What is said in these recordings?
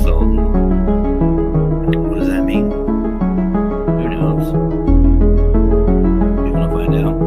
Consultant. What does that mean? Who knows? You want to find out?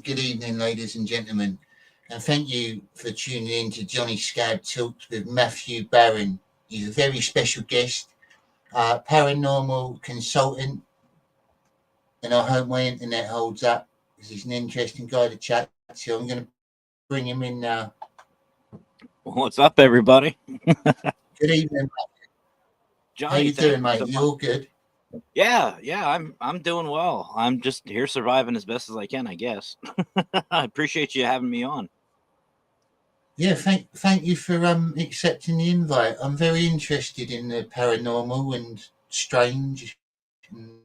Good evening, ladies and gentlemen, and thank you for tuning in to Jonny Scsb Talks with Mathew Barron. He's a very special guest, paranormal consultant, and I hope my internet holds up because he's an interesting guy to chat to. I'm going to bring him in now. What's up, everybody? Good evening, Johnny. How you doing, mate? You all good? Yeah, I'm doing well. I'm just here surviving as best as I can, I guess. I appreciate you having me on. Yeah, thank you for accepting the invite. I'm very interested in the paranormal and strange and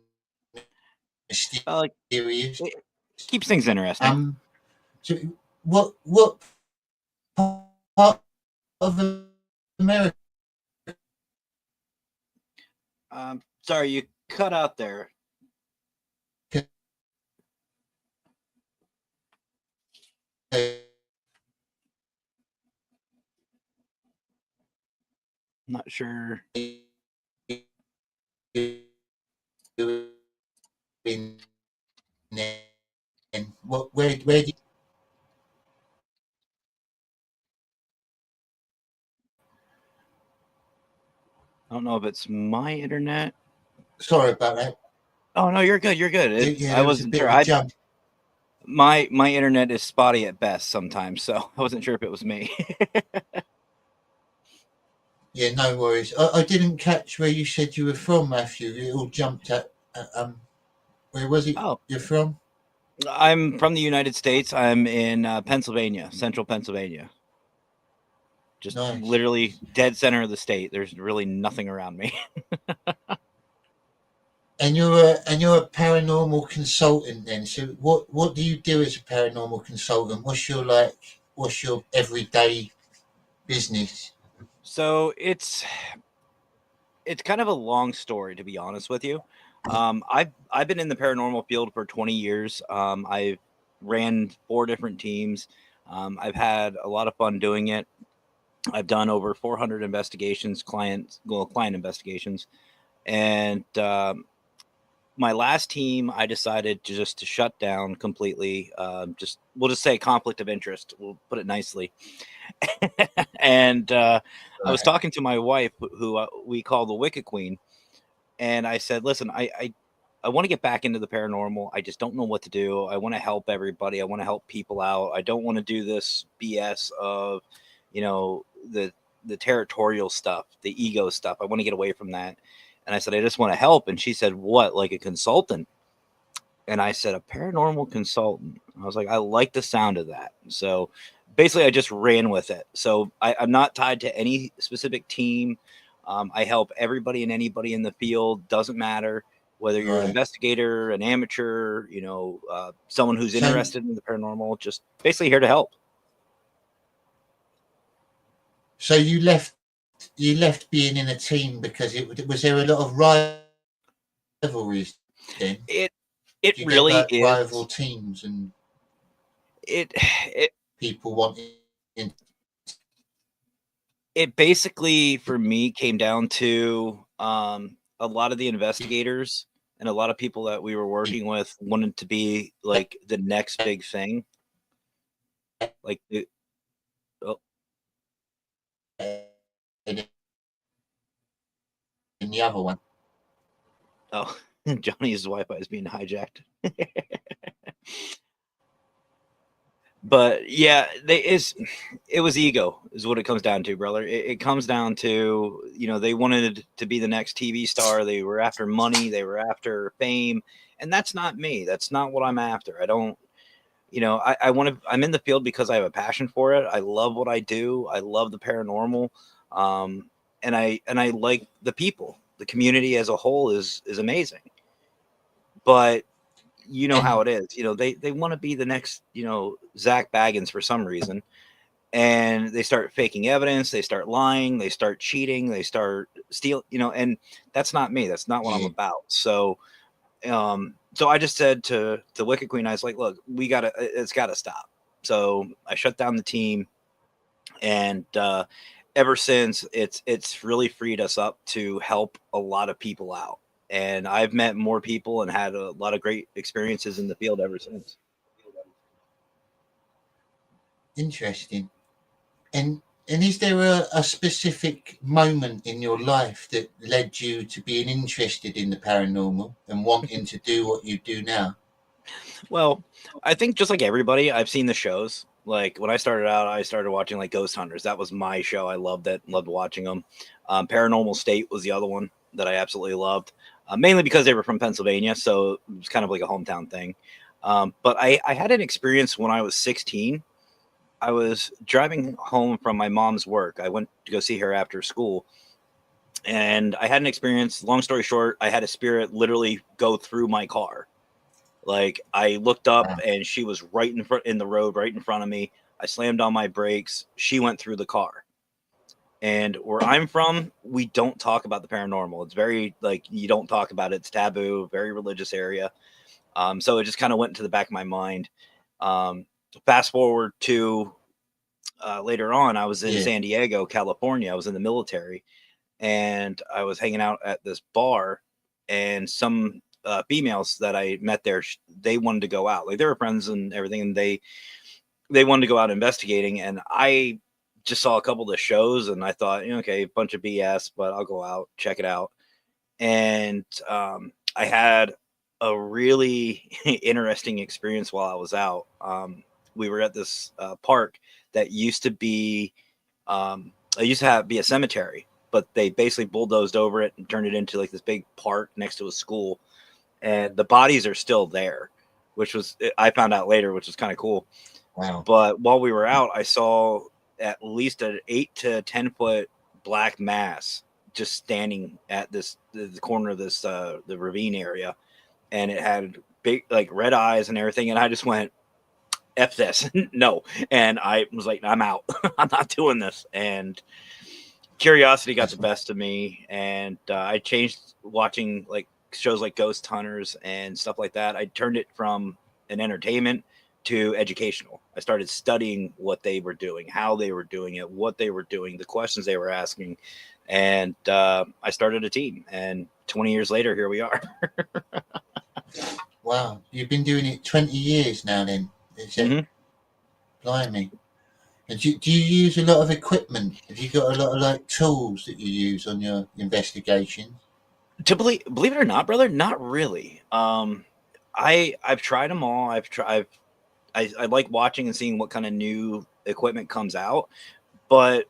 mysterious. It keeps things interesting. So what part of America? Sorry, you cut out there. Not sure. Where do you... I don't know if it's my internet. Sorry about that. Oh no, you're good. You're good. I wasn't sure. My internet is spotty at best sometimes, so I wasn't sure if it was me. Yeah, no worries. I didn't catch where you said you were from, Matthew. It all jumped at where was it? Oh, you're from? I'm from the United States. I'm in Pennsylvania, central Pennsylvania. Just nice. Literally dead center of the state. There's really nothing around me. And you're a paranormal consultant then. So what do you do as a paranormal consultant? What's your everyday business? So it's kind of a long story, to be honest with you. I've been in the paranormal field for 20 years. I've ran 4 different teams. I've had a lot of fun doing it. I've done over 400 investigations, client investigations, and my last team, I decided to shut down completely. We'll just say conflict of interest. We'll put it nicely. And I was talking to my wife, who we call the Wicked Queen, and I said, "Listen, I want to get back into the paranormal. I just don't know what to do. I want to help everybody. I want to help people out. I don't want to do this BS of, the territorial stuff, the ego stuff. I want to get away from that." And I said, "I just want to help." And she said, "What, like a consultant?" And I said, "A paranormal consultant." I was like, I like the sound of that. So basically I just ran with it. So I'm not tied to any specific team. I help everybody and anybody in the field. Doesn't matter whether you're an investigator, an amateur, someone who's interested in the paranormal, just basically here to help. So you left being in a team because was there a lot of rivalries then? It really is rival teams, and it people wanting. It basically, for me, came down to a lot of the investigators and a lot of people that we were working with wanted to be like the next big thing. Like, in the other one. Oh, Johnny's Wi-Fi is being hijacked. But yeah, it was ego is what it comes down to, brother. It comes down to, they wanted to be the next TV star. They were after money. They were after fame. And that's not me. That's not what I'm after. I don't, I want to, I'm in the field because I have a passion for it. I love what I do. I love the paranormal. And I like the people. The community as a whole is amazing. But you know how And it is. They want to be the next, Zach Baggins for some reason. And they start faking evidence. They start lying. They start cheating. They start stealing, and that's not me. That's not what I'm yeah, about. So I just said to Wicked Queen, I was like, look, it's gotta stop. So I shut down the team. And ever since, it's really freed us up to help a lot of people out. And I've met more people and had a lot of great experiences in the field ever since. interesting. And is there a specific moment in your life that led you to being interested in the paranormal and wanting to do what you do now? Well, I think just like everybody, I've seen the shows. Like when I started out, I started watching like Ghost Hunters. That was my show. I loved it. Loved watching them. Paranormal State was the other one that I absolutely loved, mainly because they were from Pennsylvania, so it was kind of like a hometown thing. But I had an experience when I was 16. I was driving home from my mom's work. I went to go see her after school, and I had an experience. Long story short, I had a spirit literally go through my car. Like I looked up Wow. and she was right in the road, right in front of me. I slammed on my brakes. She went through the car. And where I'm from, we don't talk about the paranormal. It's very like you don't talk about it. It's taboo, very religious area. So it just kind of went into the back of my mind. Um, Fast forward to later on, I was in Yeah. San Diego, California. I was in the military, and I was hanging out at this bar, and some females that I met there, they wanted to go out. Like they were friends and everything, and they wanted to go out investigating. And I just saw a couple of the shows, and I thought, okay, a bunch of BS, but I'll go out, check it out. And I had a really interesting experience while I was out. We were at this park that used to be, it used to be a cemetery, but they basically bulldozed over it and turned it into like this big park next to a school. And the bodies are still there, which was, I found out later, which was kind of cool. Wow. But while we were out, I saw at least an 8 to 10 foot black mass just standing at the corner of this the ravine area, and it had big like red eyes and everything. And I just went, "F this, no!" And I was like, "I'm out. I'm not doing this." And curiosity got the That's best of me, and I changed watching like shows like Ghost Hunters and stuff like that. I turned it from an entertainment to educational. I started studying what they were doing, how they were doing it, what they were doing, the questions they were asking, and I started a team. And 20 years later, here we are. wow. You've been doing it 20 years now. Then is it? Hmm. Blimey. And do you use a lot of equipment? Have you got a lot of like tools that you use on your investigations? To believe it or not, brother, not really. I've tried them all. I like watching and seeing what kind of new equipment comes out, but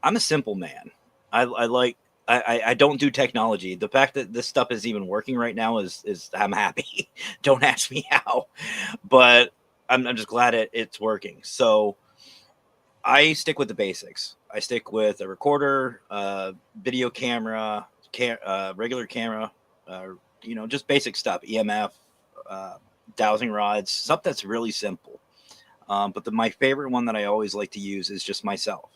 I'm a simple man. I like I don't do technology. The fact that this stuff is even working right now is I'm happy. Don't ask me how, but I'm just glad it's working. So I stick with the basics. I stick with a recorder, video camera, regular camera, just basic stuff, EMF, uh, dowsing rods, stuff that's really simple. But my favorite one that I always like to use is just myself,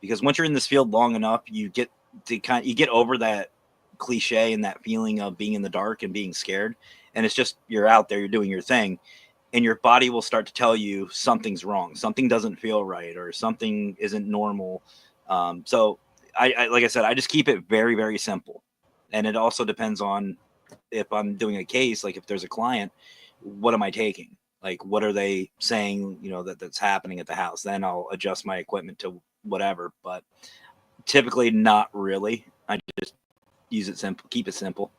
because once you're in this field long enough, you get over that cliche and that feeling of being in the dark and being scared, and it's just you're out there, you're doing your thing, and your body will start to tell you something's wrong, something doesn't feel right, or something isn't normal. So I like I said, I just keep it very very simple, and it also depends on if I'm doing a case, like if there's a client, what am I taking? Like, what are they saying, that's happening at the house? Then I'll adjust my equipment to whatever. But typically, not really. I just use it simple, keep it simple.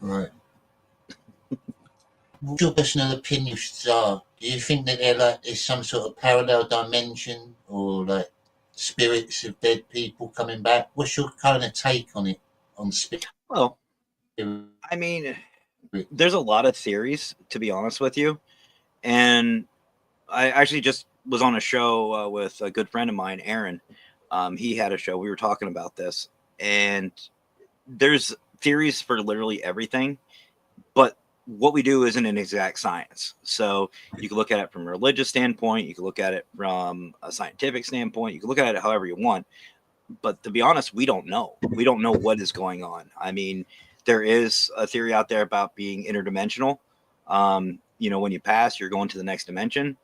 Right. What's your personal opinions are? Do you think that is some sort of parallel dimension or like spirits of dead people coming back? What's your kind of take on it? On spirit? Well, I mean, there's a lot of theories, to be honest with you. And I actually just was on a show with a good friend of mine, Aaron. He had a show. We were talking about this, and there's theories for literally everything, but what we do isn't an exact science. So you can look at it from a religious standpoint, you can look at it from a scientific standpoint, you can look at it however you want. But to be honest, we don't know. We don't know what is going on. I mean, there is a theory out there about being interdimensional. When you pass, you're going to the next dimension.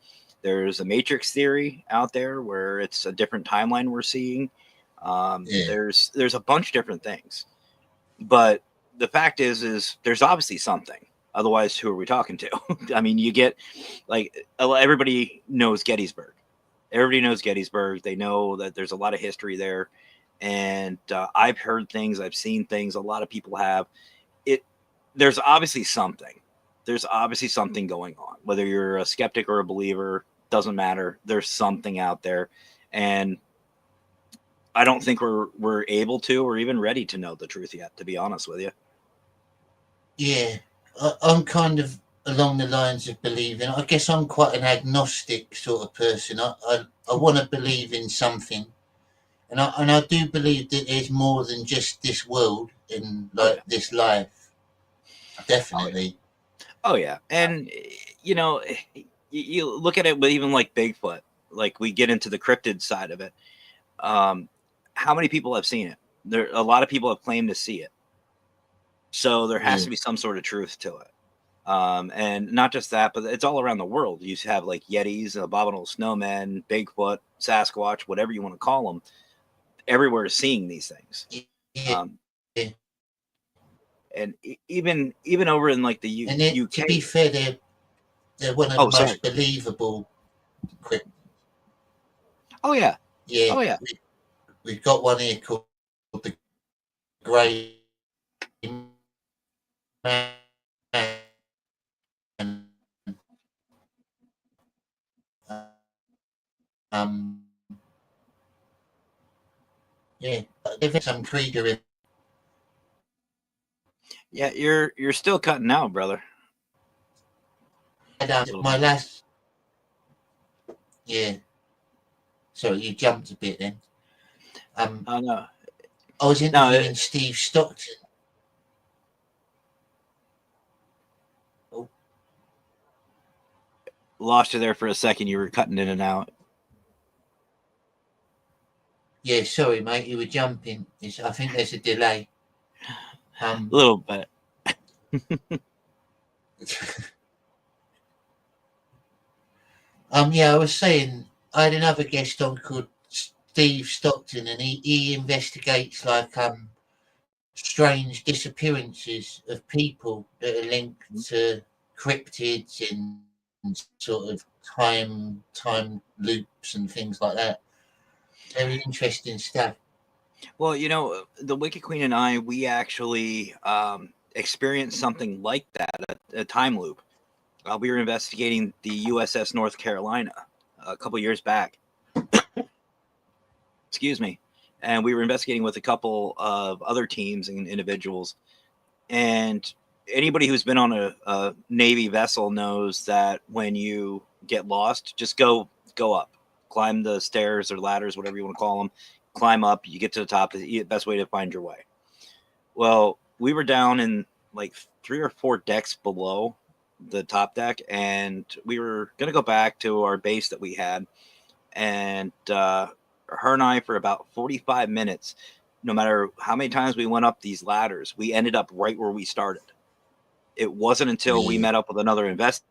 There's a matrix theory out there where it's a different timeline we're seeing. Yeah. There's a bunch of different things. But the fact is there's obviously something. Otherwise, who are we talking to? I mean, you get like everybody knows Gettysburg. Everybody knows Gettysburg. They know that there's a lot of history there. And I've heard things, I've seen things, a lot of people have. There's obviously something. There's obviously something going on. Whether you're a skeptic or a believer, doesn't matter. There's something out there. And I don't think we're able to or even ready to know the truth yet, to be honest with you. Yeah. I'm kind of along the lines of believing. I guess I'm quite an agnostic sort of person. I want to believe in something. And I do believe that there's more than just this world and Oh like yeah. this life. Oh yeah. Definitely. Oh yeah. And you look at it with even like Bigfoot, like we get into the cryptid side of it. Um, how many people have seen it? There a lot of people have claimed to see it. So there has Yeah. to be some sort of truth to it. And not just that, but it's all around the world. You have like Yetis, abominable snowmen, Bigfoot, Sasquatch, whatever you want to call them. Everywhere is seeing these things. Yeah. Um, and even over in like the And then, to be UK. fair, they're one of the Oh, sorry. most believable. Oh yeah. Yeah, Oh yeah. we've got one here called the Grey Man. Um, yeah, they've had some Krieger. Yeah, you're still cutting out, brother. A little My bit. last, yeah. Sorry, you jumped a bit then. Oh no. I was No, interviewing Steve Stockton. Oh, lost you there for a second. You were cutting in and out. yeah, sorry, mate, you were jumping. I think there's a delay. A little bit. Yeah, I was saying I had another guest on called Steve Stockton, and he investigates like strange disappearances of people that are linked to cryptids and sort of time loops and things like that. Very interesting stuff. Well, the Wicked Queen and I, we actually experienced something like that, a time loop. We were investigating the USS North Carolina a couple years back. Excuse me. And we were investigating with a couple of other teams and individuals. And anybody who's been on a Navy vessel knows that when you get lost, just go up, climb the stairs or ladders, whatever you want to call them, climb up, you get to the top, the best way to find your way. Well, we were down in like 3 or 4 decks below the top deck, and we were going to go back to our base that we had. And her and I, for about 45 minutes, no matter how many times we went up these ladders, we ended up right where we started. It wasn't until we Yeah, met up with another investor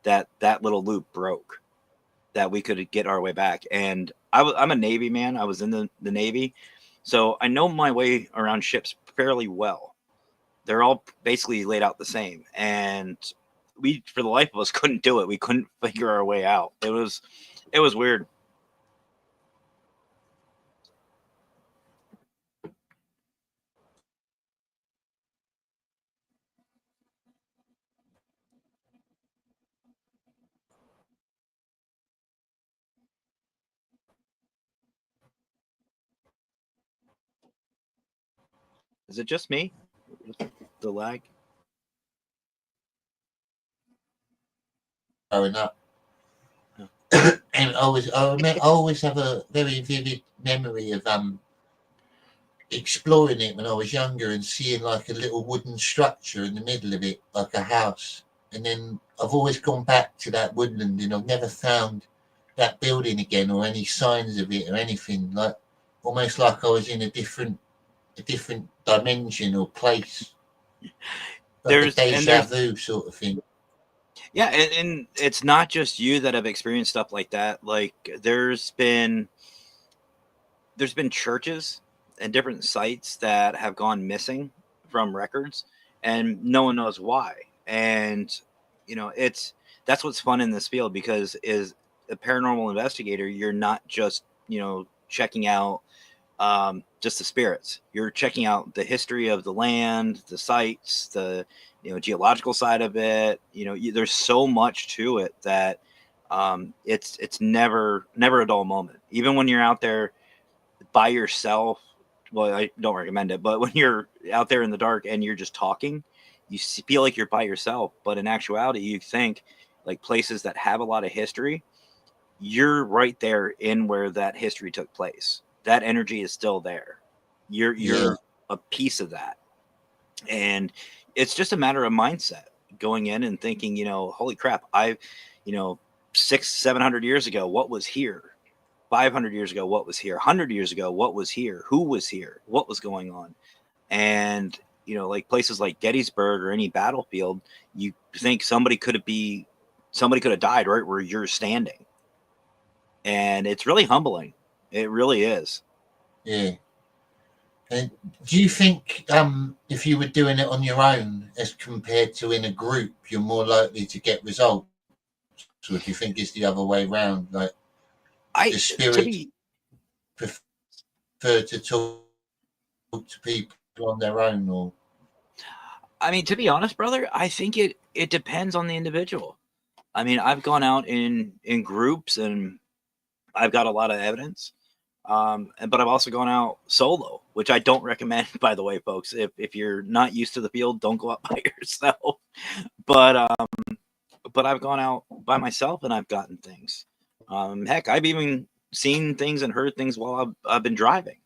that little loop broke, that we could get our way back. And I'm a Navy man. I was in the Navy. So I know my way around ships fairly well. They're all basically laid out the same. And we, for the life of us, couldn't do it. We couldn't figure our way out. It was weird. Is it just me? The lag? Growing up. Oh. And I always have a very vivid memory of exploring it when I was younger and seeing like a little wooden structure in the middle of it, like a house. And then I've always gone back to that woodland and I've never found that building again or any signs of it or anything. Like almost like I was in a different dimension or place. Like a deja vu sort of thing. Yeah, and it's not just you that have experienced stuff like that. Like there's been churches and different sites that have gone missing from records, and no one knows why. And that's what's fun in this field, because as a paranormal investigator, you're not just checking out just the spirits. You're checking out the history of the land, the sites, the geological side of it. There's so much to it that it's never a dull moment. Even when you're out there by yourself, well, I don't recommend it, but when you're out there in the dark and you're just talking, you feel like you're by yourself. But in actuality, you think like places that have a lot of history, you're right there in where that history took place. That energy is still there. You're a piece of that. And it's just a matter of mindset, going in and thinking, holy crap, 600-700 years ago, what was here? 500 years ago, what was here? 100 years ago, what was here? Who was here? What was going on? And like places like Gettysburg or any battlefield, you think somebody could have died right where you're standing. And it's really humbling. It really is. Yeah. And do you think if you were doing it on your own as compared to in a group, you're more likely to get results? So if you think it's the other way around, like the spirits prefer to talk to people on their own, or? I mean, to be honest, brother, I think it depends on the individual. I mean, I've gone out in groups and I've got a lot of evidence. But I've also gone out solo, which I don't recommend, by the way, folks. If you're not used to the field, don't go out by yourself. But I've gone out by myself and I've gotten things. Heck, I've even seen things and heard things while I've been driving.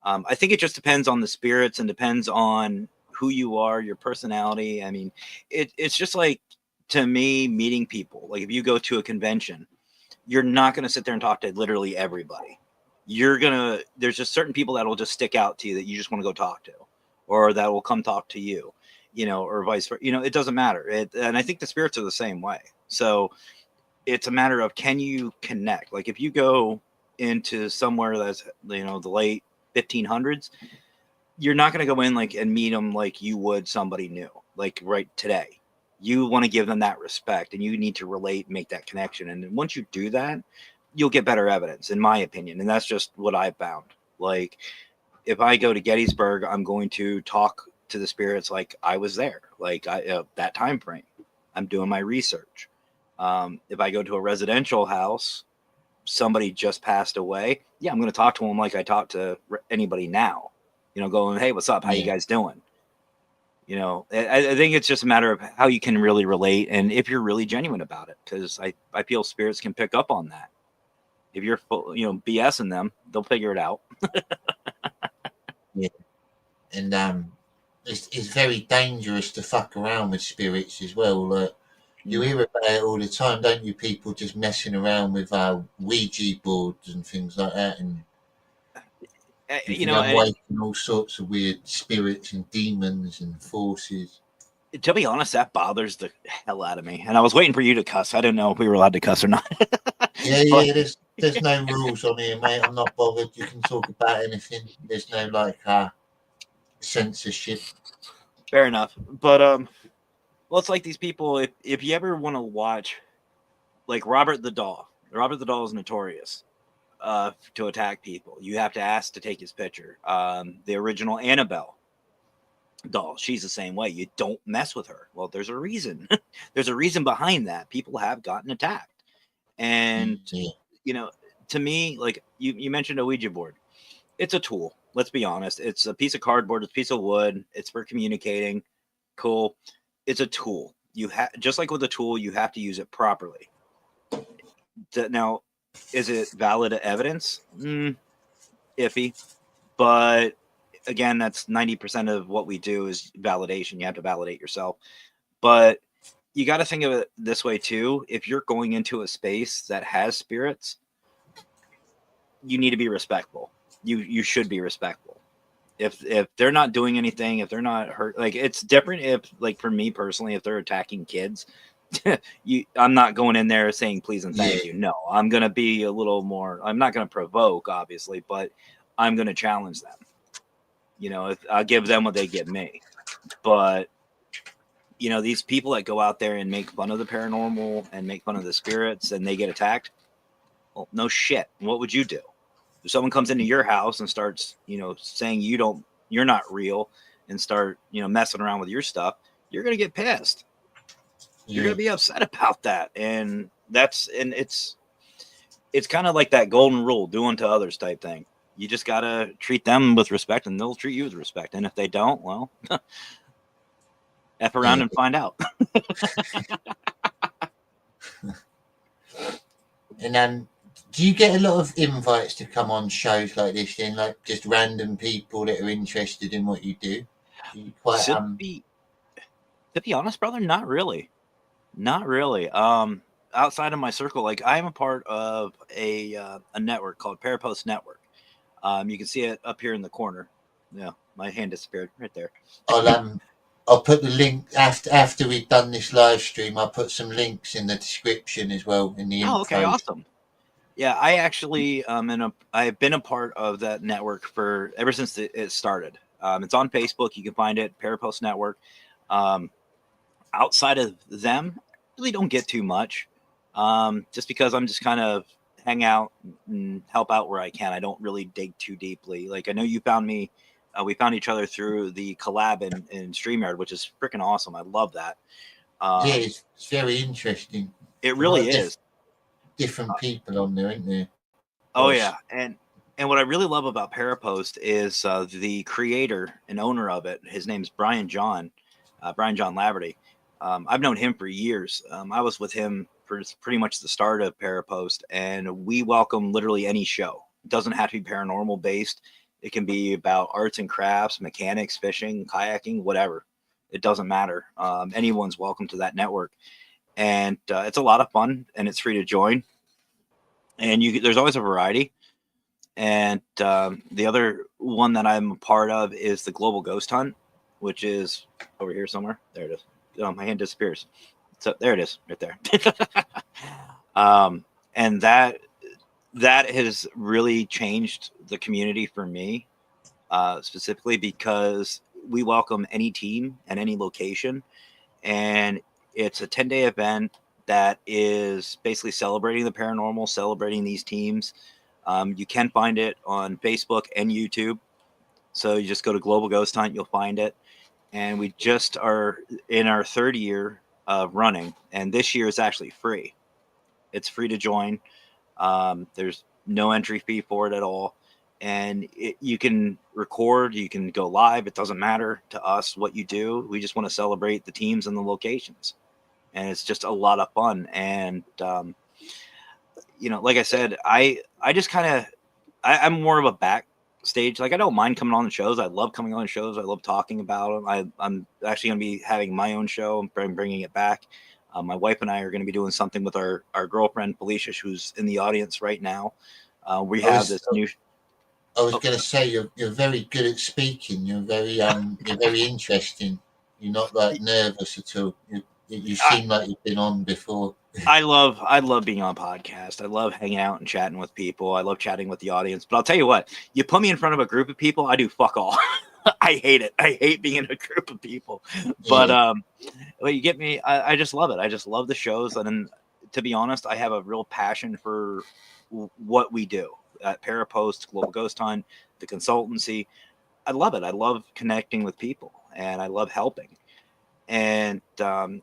I think it just depends on the spirits and depends on who you are, your personality. I mean, it's just like, to me, meeting people. Like if you go to a convention, you're not going to sit there and talk to literally everybody. There's just certain people that will just stick out to you that you just want to go talk to, or that will come talk to you, or vice versa. It doesn't matter. And I think the spirits are the same way. So it's a matter of, can you connect? Like if you go into somewhere that's, the late 1500s, you're not going to go in and meet them like you would somebody new, like right today. You want to give them that respect and you need to relate, make that connection. And once you do that, you'll get better evidence, in my opinion. And that's just what I found. Like if I go to Gettysburg, I'm going to talk to the spirits like I was there, like that time frame. I'm doing my research. If I go to a residential house, somebody just passed away, I'm going to talk to them like I talk to anybody now, going, hey, what's up? How you guys doing? I think it's just a matter of how you can really relate and if you're really genuine about it, because I feel spirits can pick up on that. If you're BSing them, they'll figure it out. Yeah. And it's very dangerous to fuck around with spirits as well. Like you hear about it all the time, don't you? People just messing around with Ouija boards and things like that, and awakening all sorts of weird spirits and demons and forces. To be honest, that bothers the hell out of me. And I was waiting for you to cuss. I didn't know if we were allowed to cuss or not. Yeah. There's no rules on here, mate. I'm not bothered. You can talk about anything. There's no censorship. Fair enough. But well, it's like these people. If you ever want to watch, like Robert the Doll is notorious to attack people. You have to ask to take his picture. The original Annabelle doll, she's the same way. You don't mess with her. Well, there's a reason. There's a reason behind that. People have gotten attacked. And to me, like you mentioned a Ouija board. It's a tool. Let's be honest. It's a piece of cardboard. It's a piece of wood. It's for communicating. Cool. It's a tool. You have, just like with a tool, you have to use it properly. Now, is it valid evidence? Iffy. But again, that's 90% of what we do is validation. You have to validate yourself. But you got to think of it this way too. If you're going into a space that has spirits, you need to be respectful. You should be respectful. If they're not doing anything, if they're not hurt, like it's different. If like for me personally, if they're attacking kids, I'm not going in there saying please and thank you. No, I'm gonna be a little more. I'm not gonna provoke, obviously, but I'm gonna challenge them. If I'll give them what they give me. But these people that go out there and make fun of the paranormal and make fun of the spirits and they get attacked. Well, no shit. What would you do? If someone comes into your house and starts, saying you're not real and start, messing around with your stuff, you're going to get pissed. You're going to be upset about that. And it's kind of like that golden rule, do unto others type thing. You just got to treat them with respect and they'll treat you with respect. And if they don't, well, F around and find out. And do you get a lot of invites to come on shows like this then, like just random people that are interested in what you do? You quite to be honest, brother, not really. Outside of my circle, like I'm a part of a network called Parapost Network. You can see it up here in the corner. Yeah, my hand disappeared right there. I'll put the link after we've done this live stream. I'll put some links in the description as well in the info. Okay, awesome. Yeah, I actually I've been a part of that network for ever since it started. It's on Facebook. You can find it, Parapost Network. Outside of them, really don't get too much. Just because I'm just kind of hang out and help out where I can. I don't really dig too deeply. Like I know you found me. We found each other through the collab in StreamYard, which is freaking awesome. I love that. Yeah, it's very interesting. It really is. Different people on there, isn't there? Oh yeah, and what I really love about Parapost is the creator and owner of it. His name's Brian John Laverty. I've known him for years. I was with him for pretty much the start of Parapost, and we welcome literally any show. It doesn't have to be paranormal based. It can be about arts and crafts, mechanics, fishing, kayaking, whatever. It doesn't matter. Anyone's welcome to that network, and it's a lot of fun, and it's free to join. And there's always a variety. And the other one that I'm a part of is the Global Ghost Hunt, which is over here somewhere. There it is. Oh, my hand disappears. So there it is, right there. And that has really changed the community for me, specifically because we welcome any team and any location, and it's a 10-day event that is basically celebrating the paranormal, celebrating these teams. You can find it on Facebook and YouTube. So you just go to Global Ghost Hunt, you'll find it. And we just are in our third year of running. And this year is actually free. It's free to join. There's no entry fee for it at all. And you can record, you can go live. It doesn't matter to us what you do. We just want to celebrate the teams and the locations. And it's just a lot of fun. And, like I said, I just kind of, I'm more of a backstage. Like I don't mind coming on the shows. I love coming on shows. I love talking about them. I'm actually going to be having my own show. I'm bringing it back. My wife and I are going to be doing something with our girlfriend, Felicia, who's in the audience right now. We have this new... I was going to say, you're very good at speaking. You're very interesting. You're not like nervous at all. You seem like you've been on before. I love being on a podcast. I love hanging out and chatting with people. I love chatting with the audience. But I'll tell you what, you put me in front of a group of people, I do fuck all. I hate it. I hate being in a group of people. But you get me. I just love it. I just love the shows. And then, to be honest, I have a real passion for what we do at Parapost, Global Ghost Hunt, the consultancy. I love it. I love connecting with people, and I love helping. And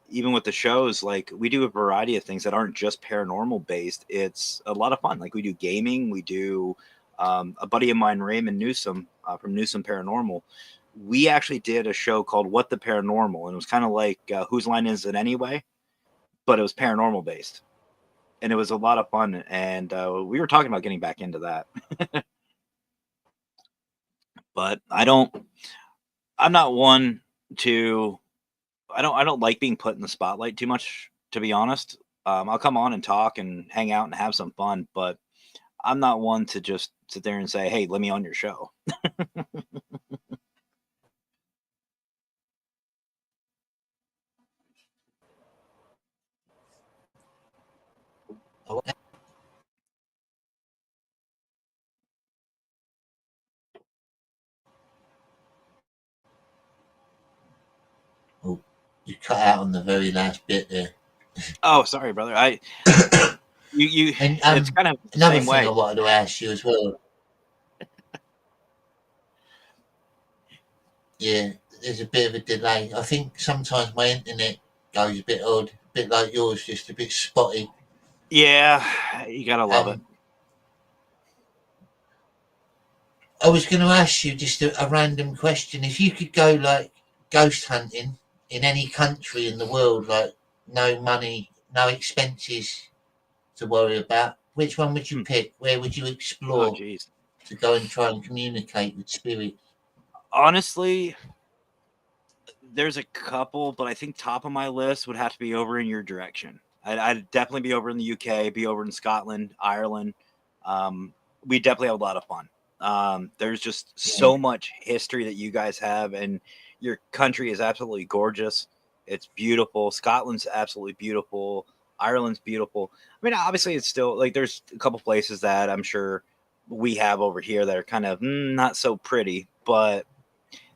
even with the shows, like we do a variety of things that aren't just paranormal based. It's a lot of fun. Like we do gaming, we do a buddy of mine, Raymond Newsom from Newsom Paranormal, we actually did a show called What the Paranormal, and it was kind of like Whose Line Is It Anyway, but it was paranormal based, and it was a lot of fun. And we were talking about getting back into that, but I'm not one to. I don't like being put in the spotlight too much, to be honest. I'll come on and talk and hang out and have some fun, but I'm not one to just sit there and say, "Hey, let me on your show." Oh, you cut out on the very last bit there. Oh, sorry, brother. You And it's kind of the another same thing way. I wanted to ask you as well. Yeah, there's a bit of a delay. I think sometimes my internet goes a bit odd, a bit like yours, just a bit spotty. Yeah, you gotta love it. I was going to ask you just a random question. If you could go like ghost hunting in any country in the world, like no money, no expenses to worry about, which one would you pick? Where would you Oh, explore geez. to go and try and communicate with spirits? Honestly, there's a couple, but I think top of my list would have to be over in your direction. I'd definitely be over in the UK, be over in Scotland, Ireland. We definitely have a lot of fun. There's just Yeah, so much history that you guys have, and your country is absolutely gorgeous. It's beautiful. Scotland's absolutely beautiful. Ireland's beautiful. I mean, obviously, it's still like there's a couple places that I'm sure we have over here that are kind of not so pretty, but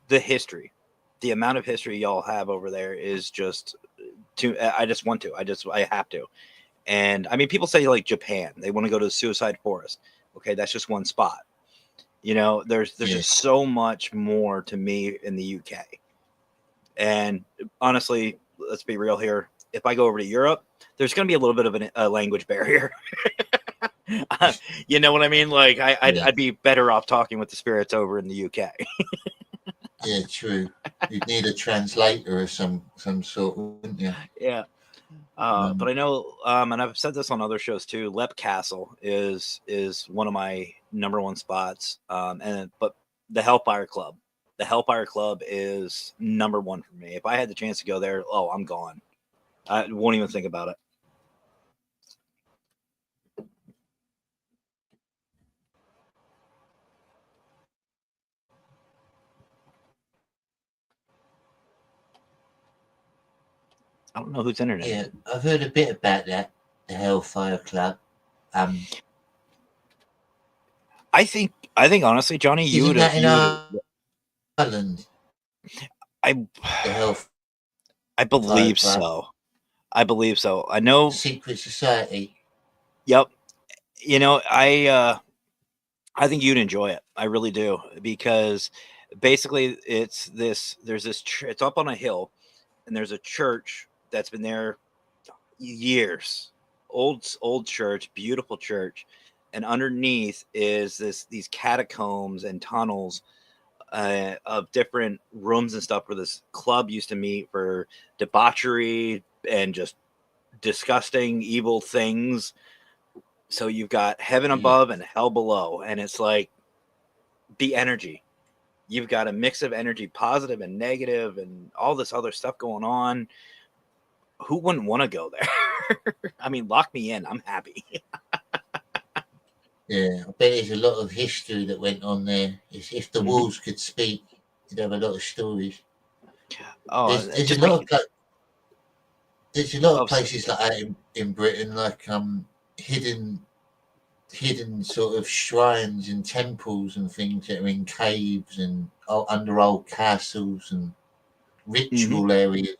the history, the amount of history y'all have over there is just too. I just want to. I have to. And I mean, people say like Japan, they want to go to the Suicide Forest. Okay, that's just one spot. There's yeah, just so much more to me in the UK. And honestly, let's be real here. If I go over to Europe, there's going to be a little bit of a language barrier. You know what I mean? Like yeah, I'd be better off talking with the spirits over in the UK. yeah. True. You'd need a translator of some sort, wouldn't you? Yeah. But Um, I know, and I've said this on other shows too. Lep Castle is one of my number one spots. But the the Hellfire Club is number one for me. If I had the chance to go there, oh, I'm gone. I won't even think about it. I don't know whose internet is yeah, it. I've heard a bit about that, the Hellfire Club. Um, I think honestly, Johnny, isn't that in you would. Ireland? I The Hellfire I believe Club, so. I believe so. I know. secret society. Yep. I think you'd enjoy it. I really do because basically it's up on a hill and there's a church that's been there years. Old church, beautiful church. And underneath is these catacombs and tunnels of different rooms and stuff where this club used to meet for debauchery and just disgusting evil things. So you've got heaven Yeah, above and hell below, and it's like the energy. You've got a mix of energy, positive and negative, and all this other stuff going on. Who wouldn't want to go there? I mean, lock me in. I'm happy. yeah. I bet there's a lot of history that went on there. If the Hmm. walls could speak, you'd have a lot of stories. Oh, There's a just lot like of there's a lot of oh, places like that in Britain, like hidden sort of shrines and temples and things that are in caves and under old castles and mhm. ritual areas.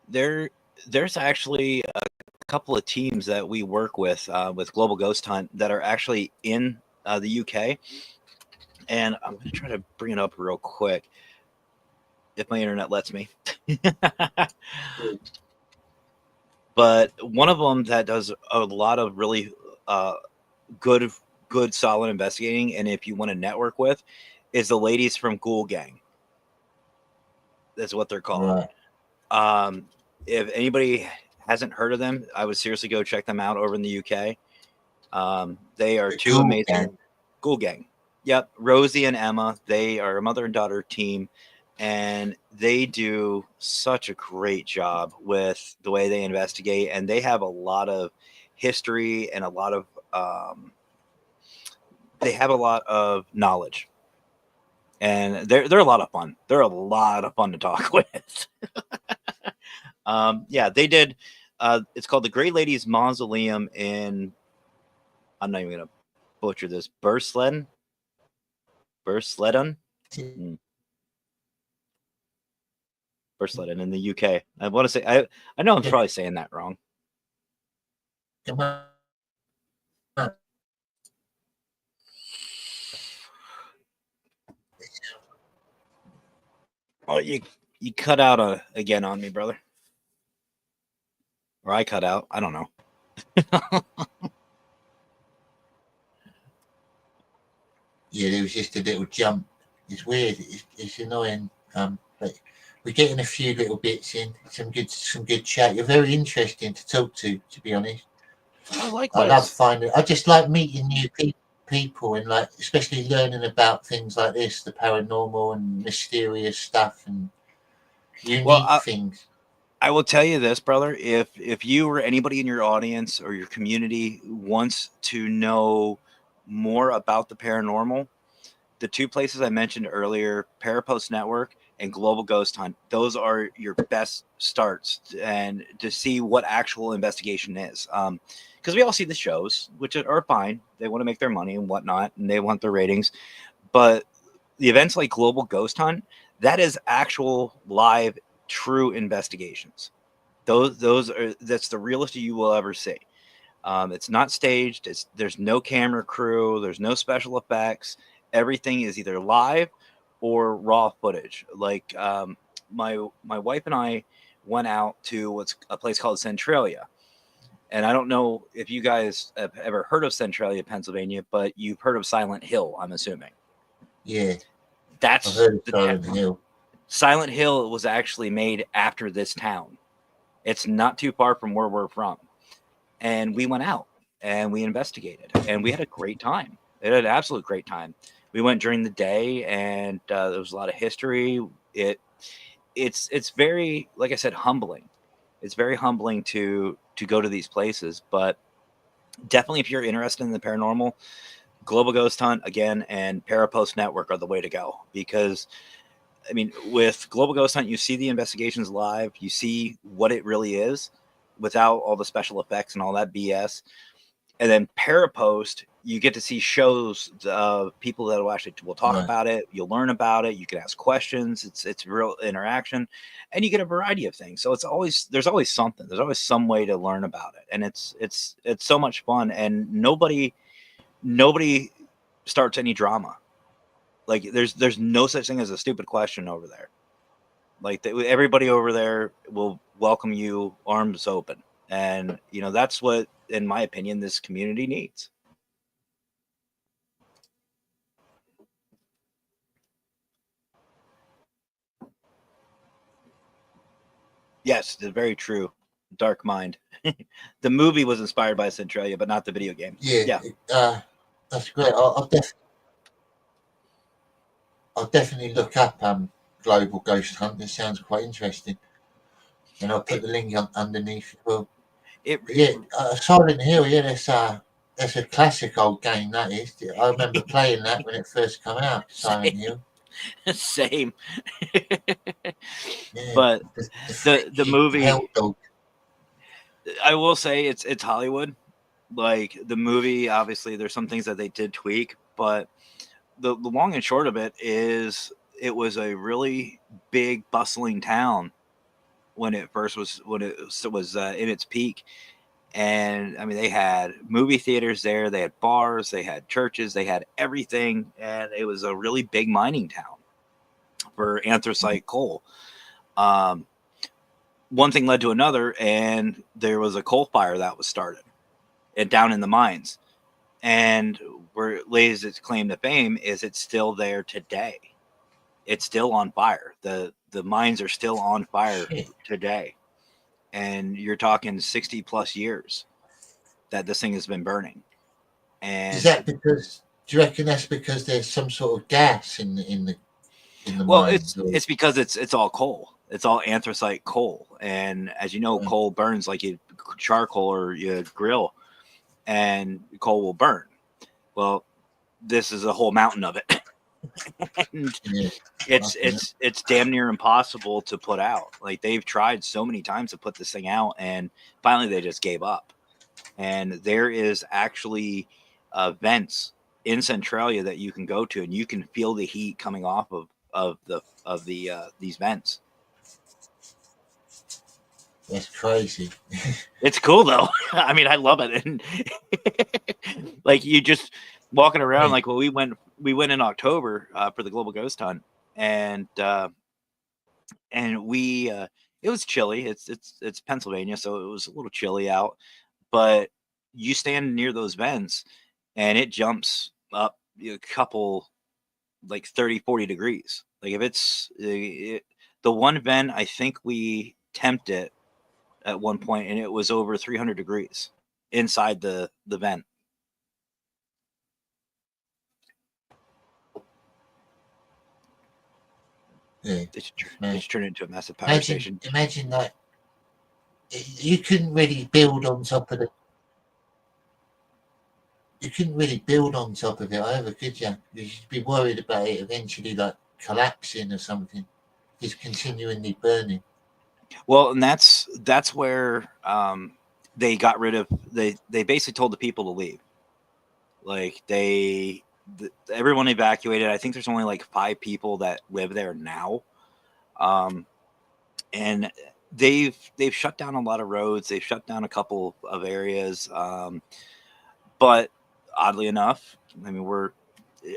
there. There's actually a couple of teams that we work with Global Ghost Hunt that are actually in the UK, and I'm going to try to bring it up real quick if my internet lets me. But one of them that does a lot of really uh, good good, solid investigating, and if you want to network with, is the ladies from Ghoul Gang. That's what they're called. Right. If anybody hasn't heard of them, I would seriously go check them out over in the UK. They are The two Ghoul amazing Gang. Ghoul Gang. Yep, Rosie and Emma. They are a mother and daughter team, and they do such a great job with the way they investigate. And they have a lot of history and a lot of they have a lot of knowledge, and they're a lot of fun. They're a lot of fun to talk with. Yeah, they did. It's called the Great Ladies Mausoleum in. I'm not even gonna butcher this. Bursleden. Mm, Bursleden in the UK. I want to say I know I'm probably saying that wrong. Oh, you cut out again on me, brother. Or I cut out. I don't know. Yeah, there was just a little jump. It's weird. It's annoying. But we're getting a few little bits in. Some good chat. You're very interesting to talk to be honest. Oh, I likewise. love finding. I just like meeting new people and like, especially learning about things like this, the paranormal and mysterious stuff and unique things. I will tell you this, brother. If you or anybody in your audience or your community wants to know more about the paranormal, the two places I mentioned earlier, Parapost Network and Global Ghost Hunt, those are your best starts and to see what actual investigation is. Because we all see the shows, which are fine. They want to make their money and whatnot, and they want their ratings. But the events like Global Ghost Hunt, that is actual live, true investigations. Those are that's the realest you will ever see. It's not staged. There's no camera crew. There's no special effects. Everything is either live or raw footage. Like my wife and I went out to what's a place called Centralia, and I don't know if you guys have ever heard of Centralia, Pennsylvania, but you've heard of Silent Hill, I'm assuming. Yeah, That's I've heard of the Silent Hill. Silent Hill was actually made after this town. It's not too far from where we're from. And we went out and we investigated and we had a great time. It had an absolute great time. We went during the day and there was a lot of history. It's very, like I said, humbling. It's very humbling to go to these places, but definitely if you're interested in the paranormal, Global Ghost Hunt again and Parapost Network are the way to go because I mean, with Global Ghost Hunt, you see the investigations live, you see what it really is without all the special effects and all that BS. And then Parapost, you get to see shows of people that will talk about it. You'll learn about it. You can ask questions. It's real interaction, and you get a variety of things. So there's always something. There's always some way to learn about it, and it's so much fun. And nobody starts any drama. Like there's no such thing as a stupid question over there. Like everybody over there will welcome you arms open, and that's what, in my opinion, this community needs. Yes, it's very true. Dark Mind. The movie was inspired by Centralia, but not the video game. Yeah. That's great. I'll definitely look up Global Ghost Hunt. This sounds quite interesting, and I'll put the link underneath. Well, Silent Hill. Yeah, that's a classic old game. That is. I remember playing that when it first came out. Silent Hill. Same. Yeah, but the movie. Dog. I will say it's Hollywood. Like the movie, obviously, there's some things that they did tweak, but the long and short of it is it was a really big bustling town when it was in its peak. And I mean, they had movie theaters there, they had bars, they had churches, they had everything, and it was a really big mining town for anthracite coal. One thing led to another, and there was a coal fire that was started down in the mines. And where it lays its claim to fame is it's still there today. It's still on fire. The mines are still on fire today. And you're talking 60 plus years that this thing has been burning. And is that because? Do you reckon that's because there's some sort of gas in the well, mines? it's because it's all coal. It's all anthracite coal. And as you know, coal burns like you charcoal or you grill, and coal will burn. Well, this is a whole mountain of it. And it's damn near impossible to put out. Like, they've tried so many times to put this thing out, and finally they just gave up. And there is actually vents in Centralia that you can go to, and you can feel the heat coming off of these vents. That's crazy. It's cool though. I mean, I love it. And like, you just walking around, like, well, we went in October for the Global Ghost Hunt, and we it was chilly. It's Pennsylvania, so it was a little chilly out. But you stand near those vents, and it jumps up a couple, like 30, 40 degrees. Like, if it's the one vent, I think we temped it at one point, and it was over 300 degrees inside the vent. Yeah. They should turn it into a massive power station. Imagine that. You couldn't really build on top of You couldn't really build on top of it either, could you? You'd be worried about it eventually, like, collapsing or something. It's continually burning. Well, and that's where they got rid of. They basically told the people to leave. Like, everyone evacuated. I think there's only like 5 people that live there now, and they've shut down a lot of roads. They've shut down a couple of areas, but oddly enough, I mean, we're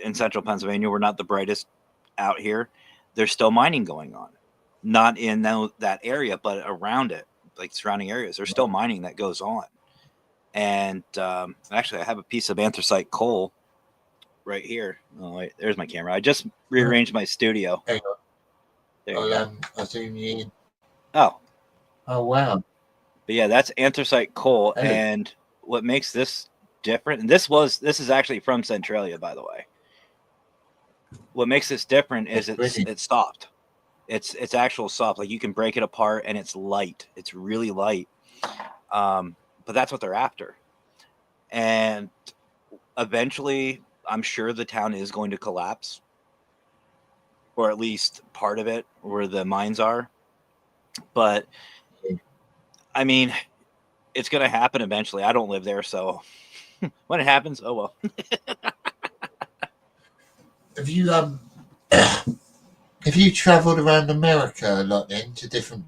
in central Pennsylvania. We're not the brightest out here. There's still mining going on, not in that area, but around it, like surrounding areas. There's still mining that goes on. And actually, I have a piece of anthracite coal right here. Oh, wait, there's my camera. I just rearranged my studio. Hang on. There you go. I'll zoom you in. Oh, wow. But yeah, that's anthracite coal. Hey. And what makes this different, and this is actually from Centralia, by the way. What makes this different is it's soft. It's actual soft. Like, you can break it apart, and it's light. It's really light. But that's what they're after. And eventually, I'm sure the town is going to collapse, or at least part of it, where the mines are. But I mean, it's going to happen eventually. I don't live there, so when it happens, oh well. Have you traveled around America a lot then, to different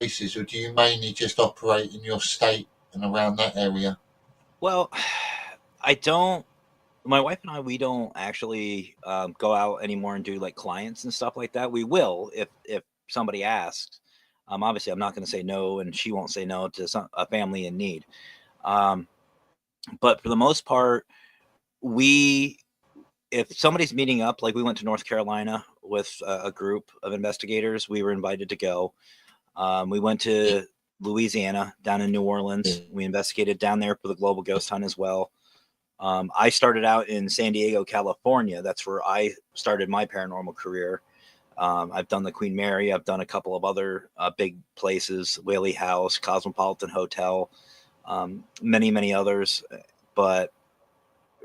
places, or do you mainly just operate in your state and around that area? Well, I don't. My wife and I, we don't actually go out anymore and do like clients and stuff like that. We will if somebody asks. Obviously, I'm not going to say no, and she won't say no to a family in need. But for the most part, if somebody's meeting up, like we went to North Carolina with a group of investigators, we were invited to go. We went to Louisiana, down in New Orleans. We investigated down there for the Global Ghost Hunt as well. I started out in San Diego, California. That's where I started my paranormal career. I've done the Queen Mary. I've done a couple of other big places, Whaley House, Cosmopolitan Hotel, many, many others. But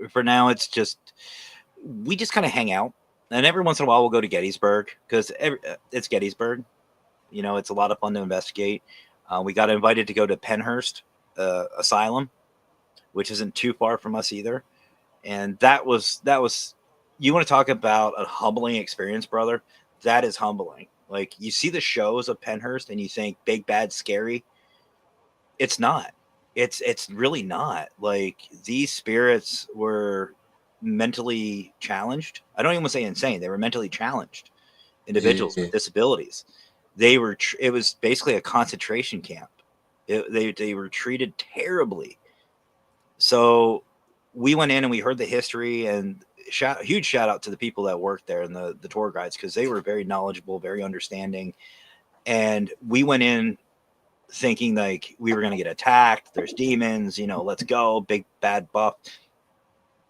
for now, it's just, we just kind of hang out. And every once in a while, we'll go to Gettysburg, because it's Gettysburg. You know, it's a lot of fun to investigate. We got invited to go to Pennhurst Asylum, which isn't too far from us either. And that was, you want to talk about a humbling experience, brother? That is humbling. Like, you see the shows of Pennhurst and you think big, bad, scary. It's not. It's really not. Like, these spirits were mentally challenged. I don't even want to say insane. They were mentally challenged individuals with disabilities. They were. It was basically a concentration camp. They were treated terribly. So we went in and we heard the history, and huge shout out to the people that worked there and the tour guides, because they were very knowledgeable, very understanding. And we went in thinking like we were going to get attacked. There's demons, let's go, big bad buff.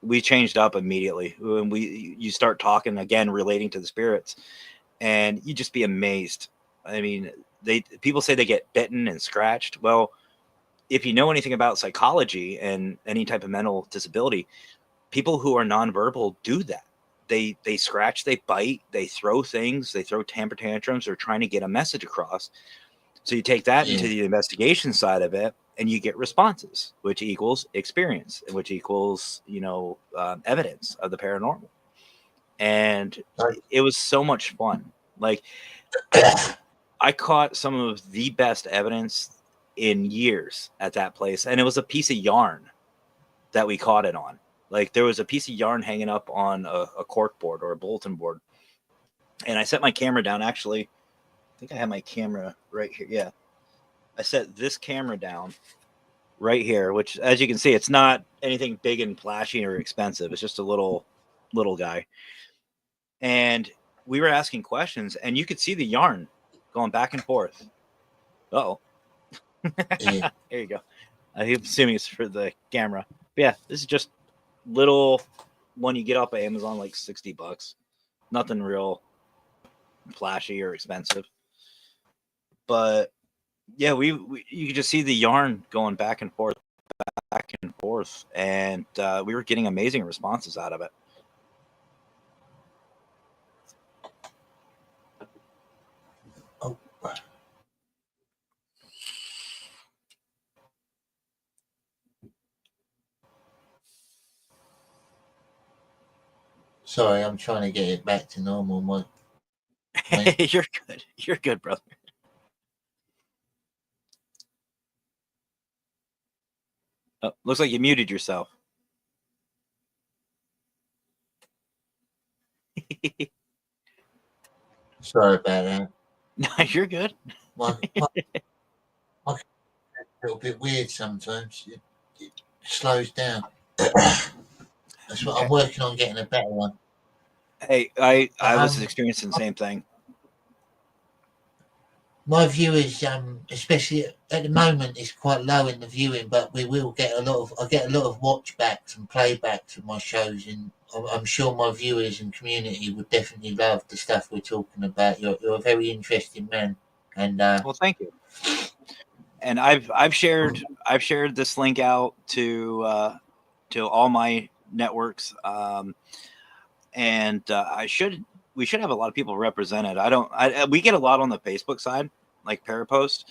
We changed up immediately when you start talking again, relating to the spirits, and you just be amazed. I mean, people say they get bitten and scratched. Well, if you know anything about psychology and any type of mental disability, people who are nonverbal do that. They scratch, they bite, they throw things, they throw temper tantrums. They're trying to get a message across. So you take that into the investigation side of it, and you get responses, which equals experience, which equals, evidence of the paranormal. And it was so much fun. Like, I caught some of the best evidence in years at that place. And it was a piece of yarn that we caught it on. Like, there was a piece of yarn hanging up on a cork board or a bulletin board. And I set my camera down. Actually, I think I have my camera right here. Yeah. I set this camera down right here, which, as you can see, it's not anything big and flashy or expensive. It's just a little guy. And we were asking questions, and you could see the yarn going back and forth. Uh-oh. There you go. I'm assuming it's for the camera. But yeah, this is just little one you get off of Amazon, like $60. Nothing real flashy or expensive. But yeah, you could just see the yarn going back and forth, and we were getting amazing responses out of it. Oh. Sorry, I'm trying to get it back to normal. You're good. You're good, brother. Oh, looks like you muted yourself. Sorry about that. No, you're good. My a little bit weird sometimes. It slows down. That's what I'm working on, getting a better one. Hey, I was experiencing the same thing. My viewers, especially at the moment, is quite low in the viewing, but we will get I get a lot of watchbacks and playbacks of my shows, and I'm sure my viewers and community would definitely love the stuff we're talking about. You're a very interesting man, and well, thank you. And I've shared this link out to all my networks, and we should have a lot of people represented. We get a lot on the Facebook side, like Parapost.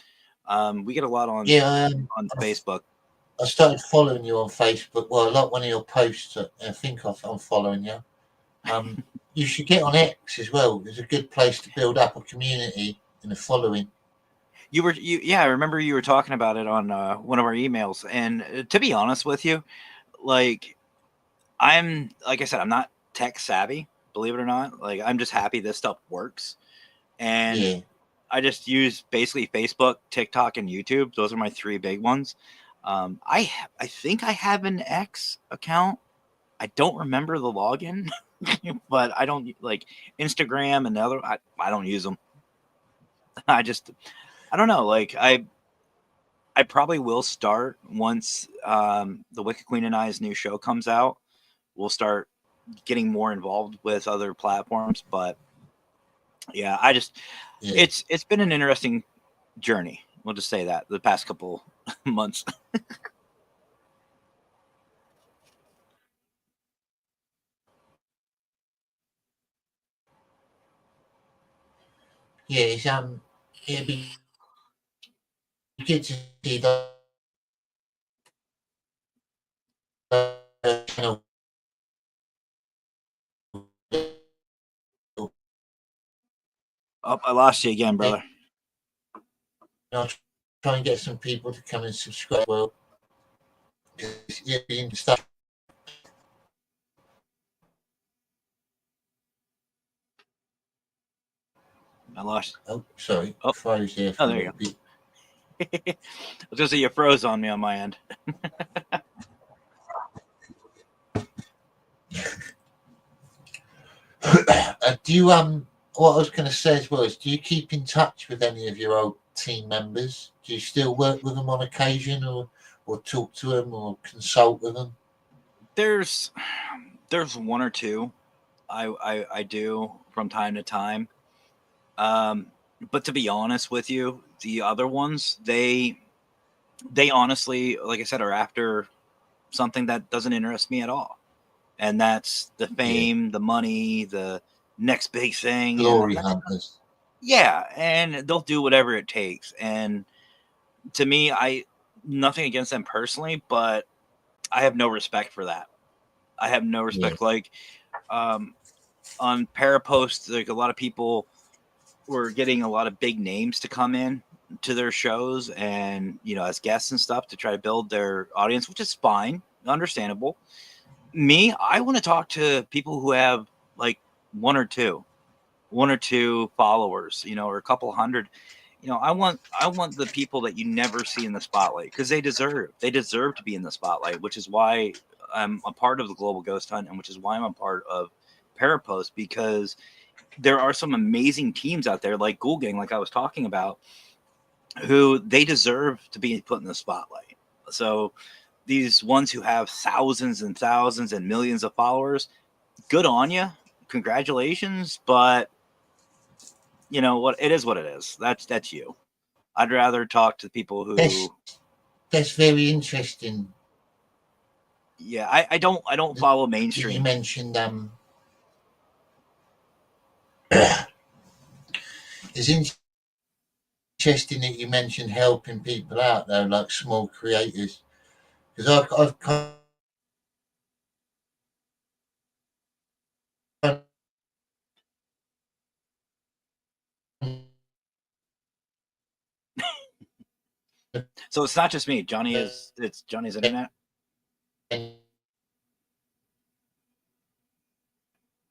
We get a lot on on Facebook. I started following you on Facebook. Well, I like one of your posts. I think I'm following you. You should get on X as well. It's a good place to build up a community and a following. I remember you were talking about it on one of our emails. And to be honest with you, like I said, I'm not tech savvy, believe it or not. Like, I'm just happy this stuff works. And I just use basically Facebook, TikTok, and YouTube. Those are my three big ones. I think I have an X account. I don't remember the login, but I don't like Instagram and other. I don't use them. I don't know. Like, I probably will start once the Wicked Queen and I's new show comes out. We'll start getting more involved with other platforms. But yeah, it's been an interesting journey. We'll just say that the past couple months. Yeah, it'd be good to see the channel. Oh, I lost you again, brother. I'll try and get some people to come and subscribe. Well, stuff. I lost. Oh, sorry. Oh, froze there. Oh, there you go. I was gonna say you froze on me on my end. Do you What I was going to say as well is, do you keep in touch with any of your old team members? Do you still work with them on occasion, or talk to them, or consult with them? There's one or two I do from time to time. But to be honest with you, the other ones, they honestly, like I said, are after something that doesn't interest me at all. And that's the Yeah, fame, the money, the next big thing. glory hunters. Yeah, and they'll do whatever it takes. And to me, nothing against them personally, but I have no respect for that. I have no Yeah, respect. Like, on Parapost, like, a lot of people were getting a lot of big names to come in to their shows and, as guests and stuff, to try to build their audience, which is fine, understandable. Me, I want to talk to people who have like one or two followers, or a couple hundred. I want the people that you never see in the spotlight, because they deserve to be in the spotlight, which is why I'm a part of the Global Ghost Hunt, and which is why I'm a part of Parapost, because there are some amazing teams out there, like Ghoul Gang, like I was talking about, who they deserve to be put in the spotlight. So these ones who have thousands and thousands and millions of followers, good on you, congratulations. But you know what? It is what it is. That's you. I'd rather talk to people that's who, that's very interesting. yeah, I don't That follow you mainstream. mentioned it's interesting that you mentioned helping people out though, like small creators, because I've kind So it's not just me. of It's Johnny's internet.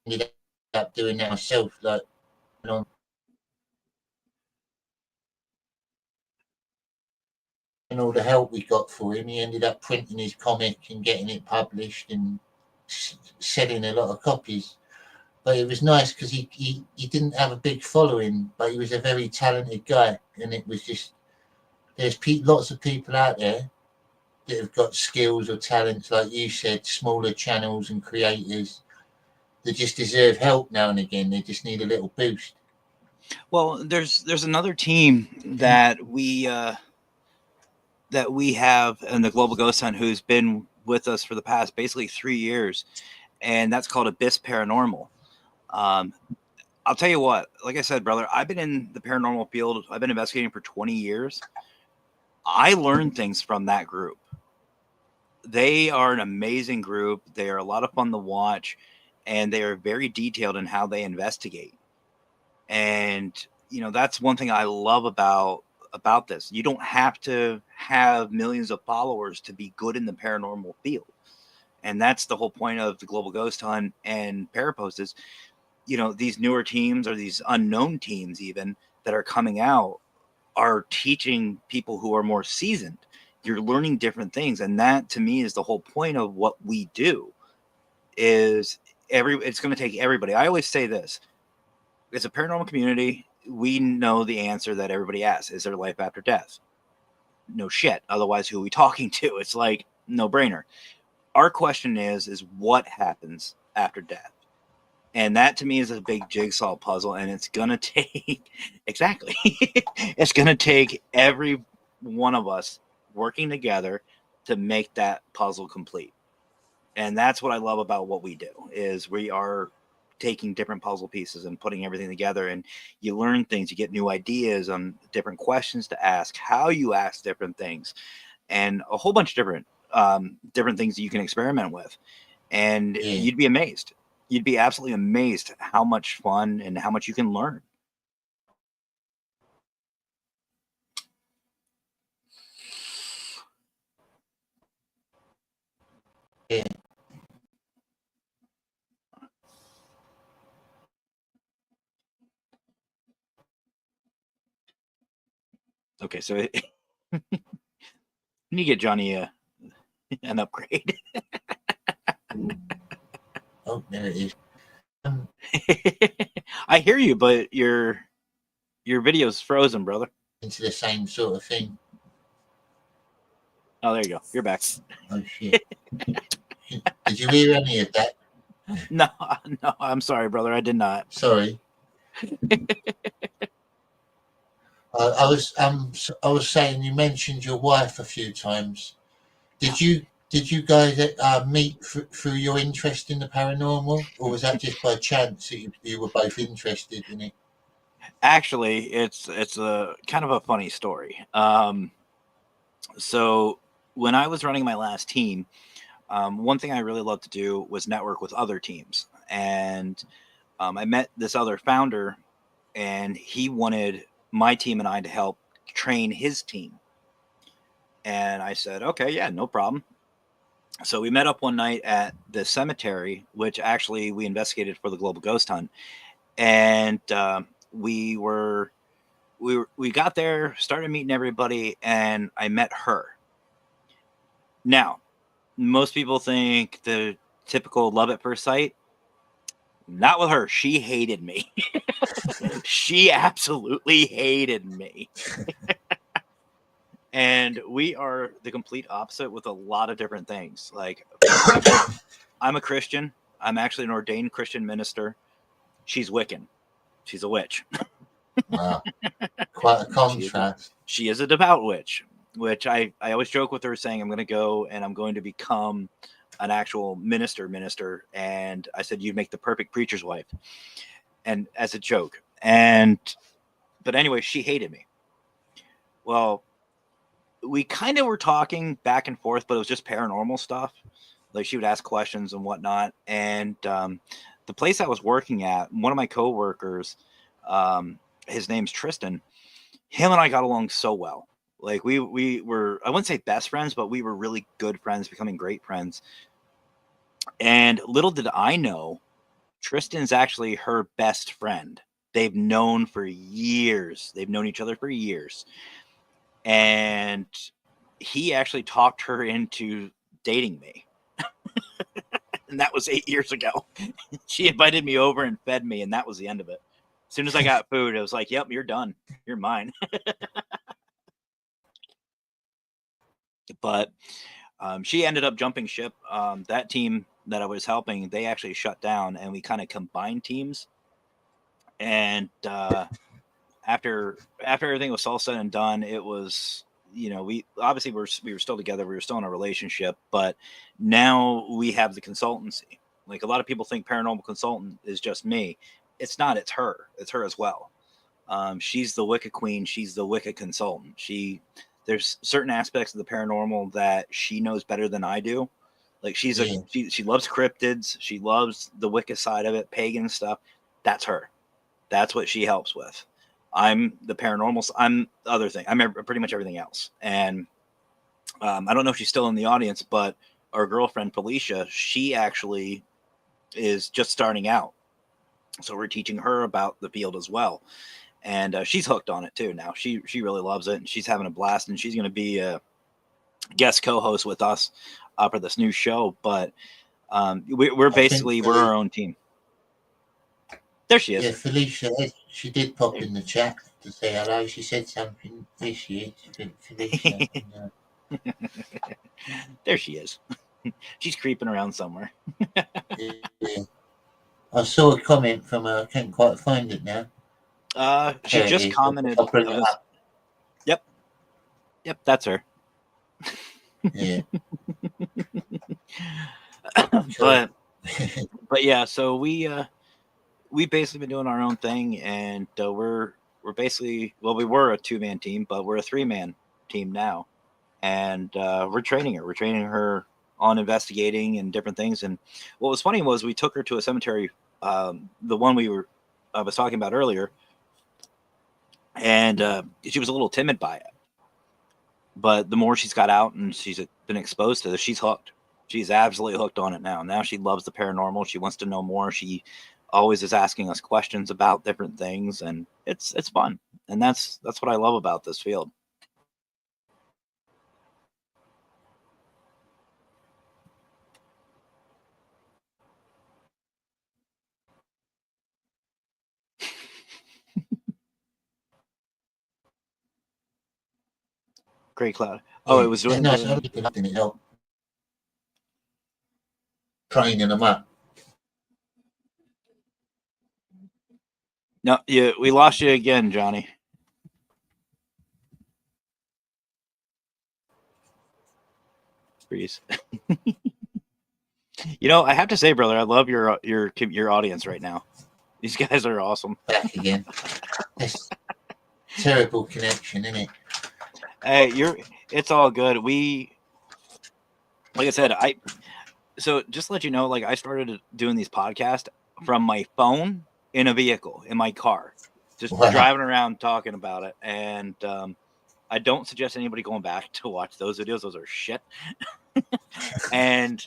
ended up doing that myself, like on and all the help we got for him. He ended up printing his comic and getting it published and selling a lot of copies. But it was nice because he didn't have a big following, but he was a very talented guy, and it was just there's lots of people out there that have got skills or talents, like you said, smaller channels and creators that just deserve help now and again. They just need a little boost. Well, there's another team that we have in the Global Ghost Hunt, who's been with us for the past basically 3 years, and that's called Abyss Paranormal. Um, I'll tell you what, like I said, brother, I've been in the paranormal field. I've been investigating for 20 years. I learned things from that group. They are an amazing group. They are a lot of fun to watch, and they are very detailed in how they investigate. And that's one thing I love about this. You don't have to have millions of followers to be good in the paranormal field. And that's the whole point of the Global Ghost Hunt and Parapost is, these newer teams, or these unknown teams even, that are coming out, are teaching people who are more seasoned. You're learning different things, and that to me is the whole point of what we do. Is it's going to take everybody. I always say this: it's a paranormal community. We know the answer that everybody asks: is there life after death? No shit. Otherwise, who are we talking to? It's like no brainer. Our question is what happens after death? And that to me is a big jigsaw puzzle, and it's gonna take exactly. It's gonna take every one of us working together to make that puzzle complete. And that's what I love about what we do, is we are taking different puzzle pieces and putting everything together, and you learn things, you get new ideas on different questions to ask, how you ask different things, and a whole bunch of different things that you can experiment with. And Yeah, you'd be amazed. You'd be absolutely amazed how much fun and how much you can learn. yeah. Okay, so you get Johnny an upgrade. Oh, there it is. I hear you, but your video's frozen, brother. into the same sort of thing. Oh, there you go. You're back. Oh shit! Did you hear any of that? No, no, I'm sorry, brother. I did not. Sorry. I was saying you mentioned your wife a few times. Did you guys meet through your interest in the paranormal, or was that just by chance that you were both interested in it? Actually, it's a kind of a funny story. So when I was running my last team, one thing I really loved to do was network with other teams, and I met this other founder, and he wanted my team and I to help train his team. And I said, okay, yeah, no problem. So we met up one night at the cemetery, which actually we investigated for the global ghost hunt, and we got there, started meeting everybody, and I met her. Now, most people think the typical love at first sight. Not with her. She hated me. She absolutely hated me. And we are the complete opposite with a lot of different things. Like, for example, I'm a Christian. I'm actually an ordained Christian minister. She's Wiccan. She's a witch. Wow, quite a contrast. She is a devout witch, which I always joke with her saying I'm going to go and I'm going to become an actual minister. And I said, you'd make the perfect preacher's wife. And as a joke. But anyway, she hated me. Well, we kind of were talking back and forth, but it was just paranormal stuff. Like she would ask questions and whatnot. And the place I was working at, one of my coworkers, his name's Tristan. Him and I got along so well. Like we were, I wouldn't say best friends, but we were really good friends, becoming great friends. And little did I know, Tristan's actually her best friend. They've known for years. They've known each other for years. And he actually talked her into dating me. And that was 8 years ago. She invited me over and fed me, and that was the end of it. As soon as I got food, it was like, yep, you're done. You're mine. But she ended up jumping ship. That team that I was helping, they actually shut down, and we kind of combined teams. And after everything was all said and done, it was, we obviously we were still together, we were still in a relationship, but now we have the consultancy. Like a lot of people think Paranormal Consultant is just me. It's not. It's her as well. She's the Wicca queen. She's the Wicca consultant. There's certain aspects of the paranormal that she knows better than I do. Like she loves cryptids. She loves the Wicca side of it, pagan stuff. That's her. That's what she helps with. I'm the paranormal. I'm the other thing. I'm pretty much everything else. And I don't know if she's still in the audience, but our girlfriend Felicia, she actually is just starting out. So we're teaching her about the field as well. And she's hooked on it too now. She really loves it, and she's having a blast. And she's going to be a guest co-host with us for this new show. But we're our own team. There she is. Yeah, Felicia, she did pop in the chat to say hello. She said something. There she is, Felicia. There she is. She's creeping around somewhere. Yeah. I saw a comment from her. I can't quite find it now. She just commented. I'll bring it up. Yep, that's her. Yeah. But yeah, so we basically been doing our own thing, and we're basically, well, we were a 2-man team, but we're a 3-man team now, and we're training her. We're training her on investigating and different things. And what was funny was we took her to a cemetery, the one I was talking about earlier, and she was a little timid by it. But the more she's got out and she's been exposed to this, she's hooked. She's absolutely hooked on it now. Now she loves the paranormal. She wants to know more. She always is asking us questions about different things, and it's fun. And that's what I love about this field. Great Cloud. Oh, Yeah. it was Yeah, doing. no, it's other people up in it help training them up. No, we lost you again, Johnny. Freeze. I have to say, brother, I love your audience right now. These guys are awesome. Back again. That's terrible connection, isn't it? Hey, it's all good. Like I said, so just to let you know, like I started doing these podcasts from my phone in a vehicle in my car, just driving around talking about it. And I don't suggest anybody going back to watch those videos. Those are shit. And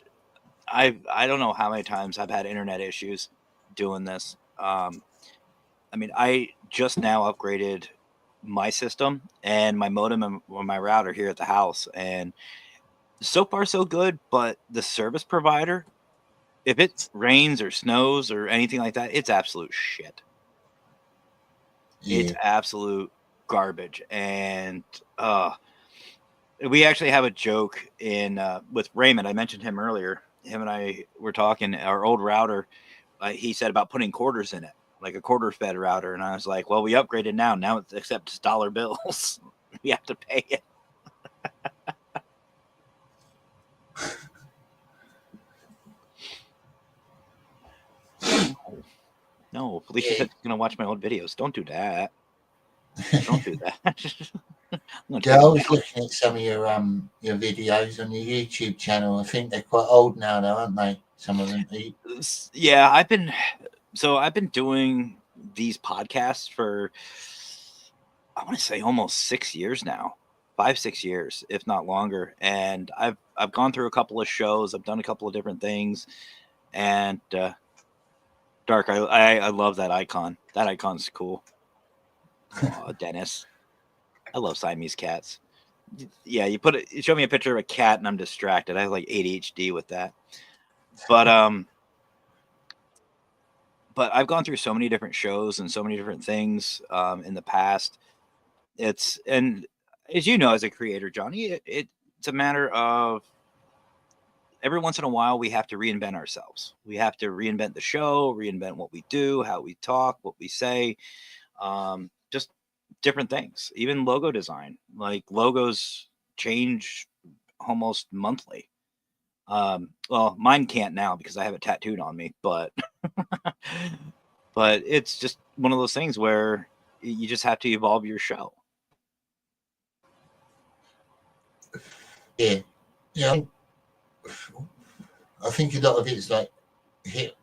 I don't know how many times I've had internet issues doing this. I mean, I just now upgraded my system and my modem and my router here at the house, and so far so good. But the service provider, if it rains or snows or anything like that, it's absolute shit. Yeah. It's absolute garbage. And we actually have a joke in with Raymond. I mentioned him earlier. Him and I were talking. Our old router, he said about putting quarters in it, like a quarter fed router. And I was like, well, we upgraded now. Now it accepts dollar bills. We have to pay it. No, Felicia said she's gonna watch my old videos. Don't do that. Don't do that. Yeah, I was looking at some of your videos on your YouTube channel. I think they're quite old now, though, aren't they? Some of them. Yeah, I've been doing these podcasts for, I want to say, almost 6 years now, 5-6 years, if not longer. And I've gone through a couple of shows. I've done a couple of different things. And Dark, I love that icon. That icon's cool. Oh, Dennis, I love Siamese cats. Yeah, you show me a picture of a cat and I'm distracted. I have like ADHD with that. But I've gone through so many different shows and so many different things in the past. And as you know, as a creator, Johnny, it's a matter of every once in a while we have to reinvent ourselves. We have to reinvent the show, reinvent what we do, how we talk, what we say, just different things. Even logo design, like logos change almost monthly. Well, mine can't now because I have it tattooed on me, but but it's just one of those things where you just have to evolve your show. Yeah, yeah. I think a lot of it's like hit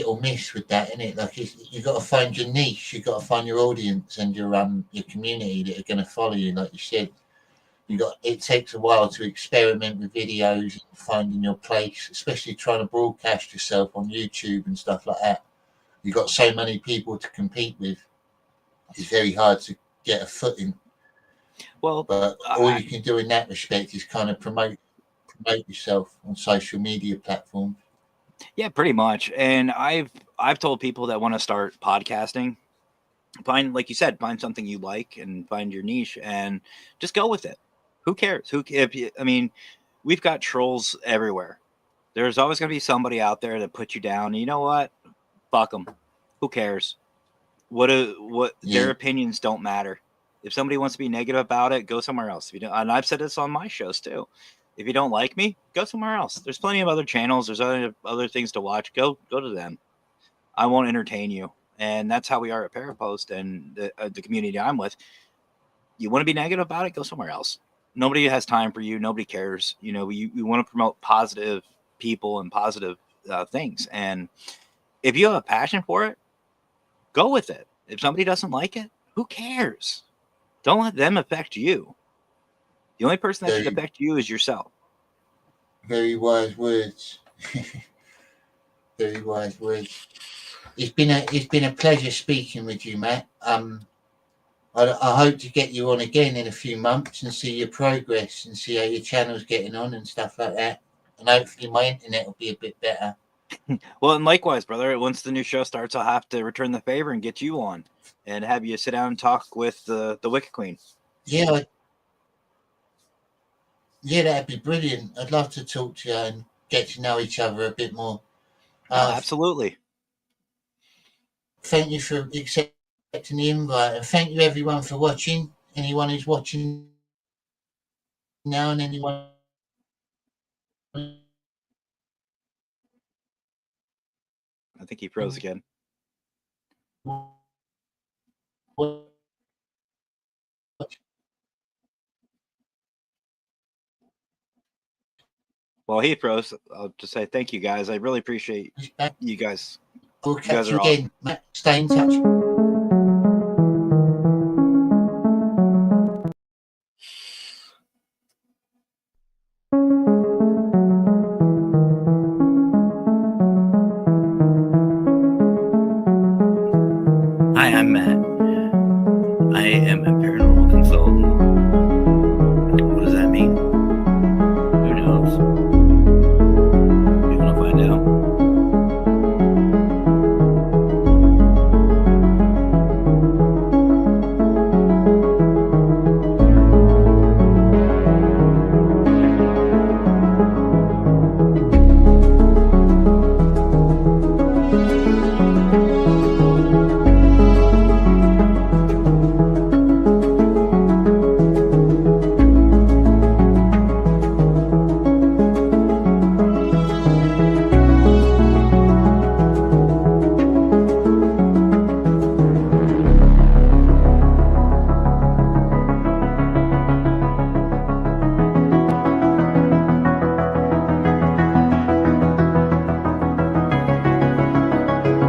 or miss with that, isn't it? Like you got to find your niche, you got to find your audience and your community that are going to follow you. Like you said, it takes a while to experiment with videos and finding your place, especially trying to broadcast yourself on YouTube and stuff like that. You got so many people to compete with. It's very hard to get a footing. Well, but all you can do in that respect is kind of promote yourself on social media platforms. Yeah, pretty much. And I've told people that want to start podcasting, like you said, find something you like and find your niche and just go with it. Who cares? I mean, we've got trolls everywhere. There's always going to be somebody out there that put you down. You know what? Fuck them. Who cares? Their opinions don't matter. If somebody wants to be negative about it, go somewhere else. If you don't, and I've said this on my shows too. If you don't like me, go somewhere else. There's plenty of other channels. There's other things to watch. Go to them. I won't entertain you. And that's how we are at Parapost and the community I'm with. You want to be negative about it? Go somewhere else. Nobody has time for you. Nobody cares. You know, we want to promote positive people and positive things. And if you have a passion for it, go with it. If somebody doesn't like it, who cares? Don't let them affect you. The only person that should affect you is yourself. Very wise words. Very wise words. It's been a pleasure speaking with you, Matt. I hope to get you on again in a few months and see your progress and see how your channel's getting on and stuff like that. And hopefully my internet will be a bit better. Well, and likewise, brother, once the new show starts, I'll have to return the favor and get you on and have you sit down and talk with the Wicked Queen. Yeah, Yeah, that'd be brilliant. I'd love to talk to you and get to know each other a bit more. Oh, absolutely. Thank you for accepting the invite, and thank you everyone for watching. Anyone who's watching now and anyone I think he froze again. Well, he froze. I'll just say thank you guys. I really appreciate you guys. We'll You guys catch you are awesome. again. Matt, stay in touch.